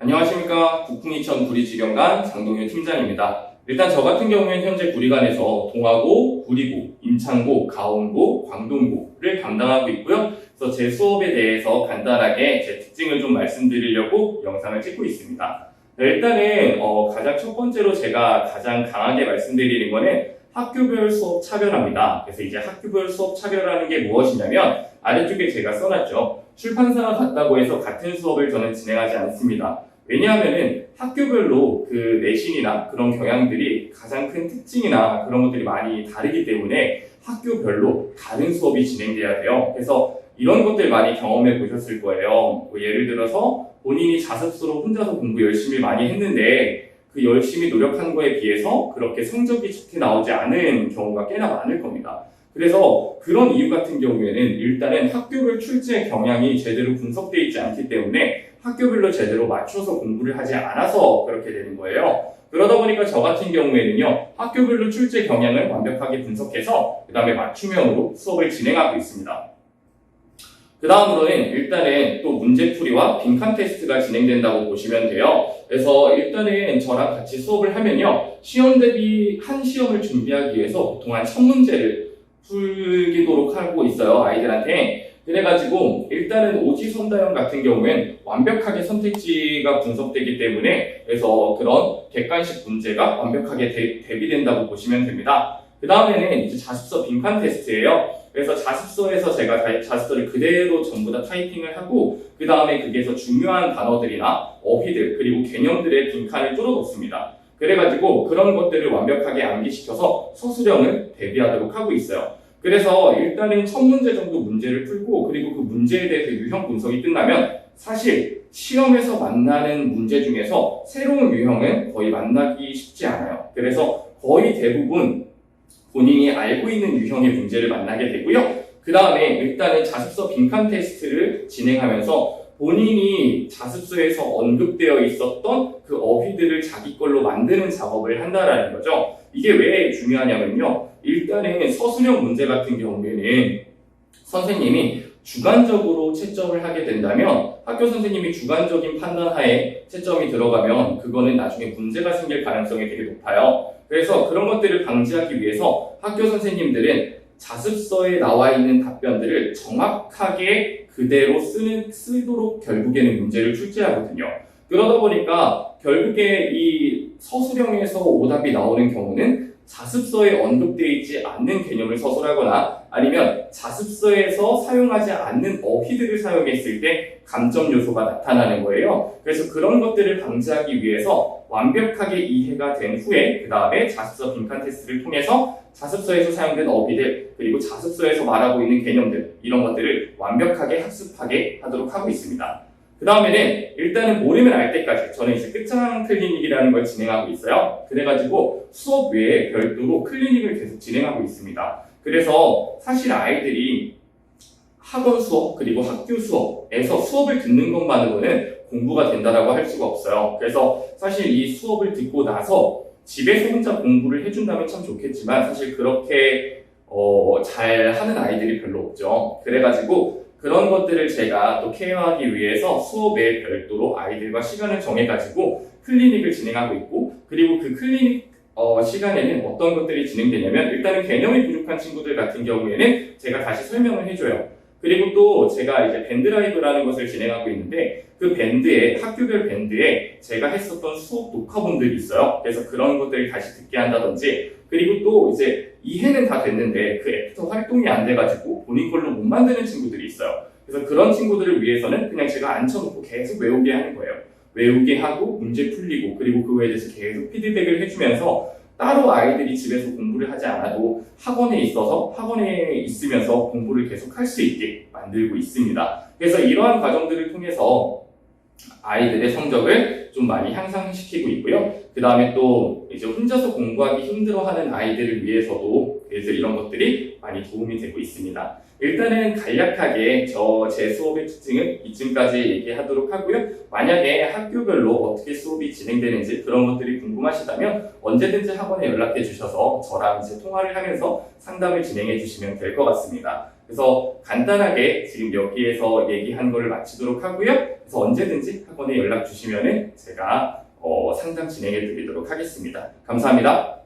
안녕하십니까. 북풍이천 구리지경관 장동윤 팀장입니다. 일단 저 같은 경우에는 현재 구리관에서 동아고, 구리고, 임창고, 가온고, 광동고를 담당하고 있고요. 그래서 제 수업에 대해서 간단하게 제 특징을 좀 말씀드리려고 영상을 찍고 있습니다. 일단은 가장 첫 번째로 제가 가장 강하게 말씀드리는 거는 학교별 수업 차별화입니다. 그래서 이제 학교별 수업 차별화라는 게 무엇이냐면 아래쪽에 제가 써놨죠. 출판사가 같다고 해서 같은 수업을 저는 진행하지 않습니다. 왜냐하면은 학교별로 그 내신이나 그런 경향들이 가장 큰 특징이나 그런 것들이 많이 다르기 때문에 학교별로 다른 수업이 진행돼야 돼요. 그래서 이런 것들 많이 경험해 보셨을 거예요. 예를 들어서 본인이 자습서로 혼자서 공부 열심히 많이 했는데 그 열심히 노력한 거에 비해서 그렇게 성적이 좋게 나오지 않은 경우가 꽤나 많을 겁니다. 그래서 그런 이유 같은 경우에는 일단은 학교별 출제 경향이 제대로 분석되어 있지 않기 때문에 학교별로 제대로 맞춰서 공부를 하지 않아서 그렇게 되는 거예요. 그러다 보니까 저 같은 경우에는요, 학교별로 출제 경향을 완벽하게 분석해서 그 다음에 맞춤형으로 수업을 진행하고 있습니다. 그 다음으로는 일단은 또 문제풀이와 빈칸 테스트가 진행된다고 보시면 돼요. 그래서 일단은 저랑 같이 수업을 하면요, 시험 대비 한 시험을 준비하기 위해서 보통 한 1000문제를 풀기도록 하고 있어요, 아이들한테. 그래가지고 일단은 오지선다형 같은 경우엔 완벽하게 선택지가 분석되기 때문에 그래서 그런 객관식 문제가 완벽하게 대비된다고 보시면 됩니다. 그 다음에는 이제 자습서 빈칸 테스트예요. 그래서 자습서에서 제가 자습서를 그대로 전부 다 타이핑을 하고 그 다음에 거기에서 중요한 단어들이나 어휘들 그리고 개념들의 빈칸을 뚫어놓습니다. 그래가지고 그런 것들을 완벽하게 암기시켜서 서술형을 대비하도록 하고 있어요. 그래서 일단은 1000문제 정도 문제를 풀고 그리고 그 문제에 대해서 유형 분석이 끝나면 사실 시험에서 만나는 문제 중에서 새로운 유형은 거의 만나기 쉽지 않아요. 그래서 거의 대부분 본인이 알고 있는 유형의 문제를 만나게 되고요. 그 다음에 일단은 자습서 빈칸 테스트를 진행하면서 본인이 자습서에서 언급되어 있었던 그 어휘들을 자기 걸로 만드는 작업을 한다라는 거죠. 이게 왜 중요하냐면요. 일단은 서술형 문제 같은 경우에는 선생님이 주관적으로 채점을 하게 된다면 학교 선생님이 주관적인 판단하에 채점이 들어가면 그거는 나중에 문제가 생길 가능성이 되게 높아요. 그래서 그런 것들을 방지하기 위해서 학교 선생님들은 자습서에 나와 있는 답변들을 정확하게 그대로 쓰도록 결국에는 문제를 출제하거든요. 그러다 보니까 결국에 이 서술형에서 오답이 나오는 경우는 자습서에 언급되어 있지 않는 개념을 서술하거나 아니면 자습서에서 사용하지 않는 어휘들을 사용했을 때 감점 요소가 나타나는 거예요. 그래서 그런 것들을 방지하기 위해서 완벽하게 이해가 된 후에 그 다음에 자습서 빈칸 테스트를 통해서 자습서에서 사용된 어휘들 그리고 자습서에서 말하고 있는 개념들 이런 것들을 완벽하게 학습하게 하도록 하고 있습니다. 그 다음에는 일단은 모르면 알 때까지 저는 이제 끝장 클리닉이라는 걸 진행하고 있어요. 그래가지고 수업 외에 별도로 클리닉을 계속 진행하고 있습니다. 그래서 사실 아이들이 학원 수업 그리고 학교 수업에서 수업을 듣는 것만으로는 공부가 된다라고 할 수가 없어요. 그래서 사실 이 수업을 듣고 나서 집에서 혼자 공부를 해준다면 참 좋겠지만 사실 그렇게 잘 하는 아이들이 별로 없죠. 그래가지고 그런 것들을 제가 또 케어하기 위해서 수업에 별도로 아이들과 시간을 정해가지고 클리닉을 진행하고 있고 그리고 그 클리닉 시간에는 어떤 것들이 진행되냐면 일단은 개념이 부족한 친구들 같은 경우에는 제가 다시 설명을 해줘요. 그리고 또 제가 이제 밴드라이브라는 것을 진행하고 있는데 그 밴드에 학교별 밴드에 제가 했었던 수업 녹화본들이 있어요. 그래서 그런 것들을 다시 듣게 한다든지 그리고 또 이제 이해는 다 됐는데 그 애프터 활동이 안 돼가지고 본인 걸로 못 만드는 친구들이 있어요. 그래서 그런 친구들을 위해서는 그냥 제가 앉혀놓고 계속 외우게 하는 거예요. 외우게 하고 문제 풀리고 그리고 그거에 대해서 계속 피드백을 해주면서 따로 아이들이 집에서 공부를 하지 않아도 학원에 있으면서 공부를 계속 할 수 있게 만들고 있습니다. 그래서 이러한 과정들을 통해서 아이들의 성적을 좀 많이 향상시키고 있고요. 그 다음에 또 이제 혼자서 공부하기 힘들어하는 아이들을 위해서도 그래서 이런 것들이 많이 도움이 되고 있습니다. 일단은 간략하게 제 수업의 특징은 이쯤까지 얘기하도록 하고요. 만약에 학교별로 어떻게 수업이 진행되는지 그런 것들이 궁금하시다면 언제든지 학원에 연락해 주셔서 저랑 이제 통화를 하면서 상담을 진행해 주시면 될 것 같습니다. 그래서 간단하게 지금 여기에서 얘기한 걸 마치도록 하고요. 그래서 언제든지 학원에 연락 주시면은 제가 상담 진행해 드리도록 하겠습니다. 감사합니다.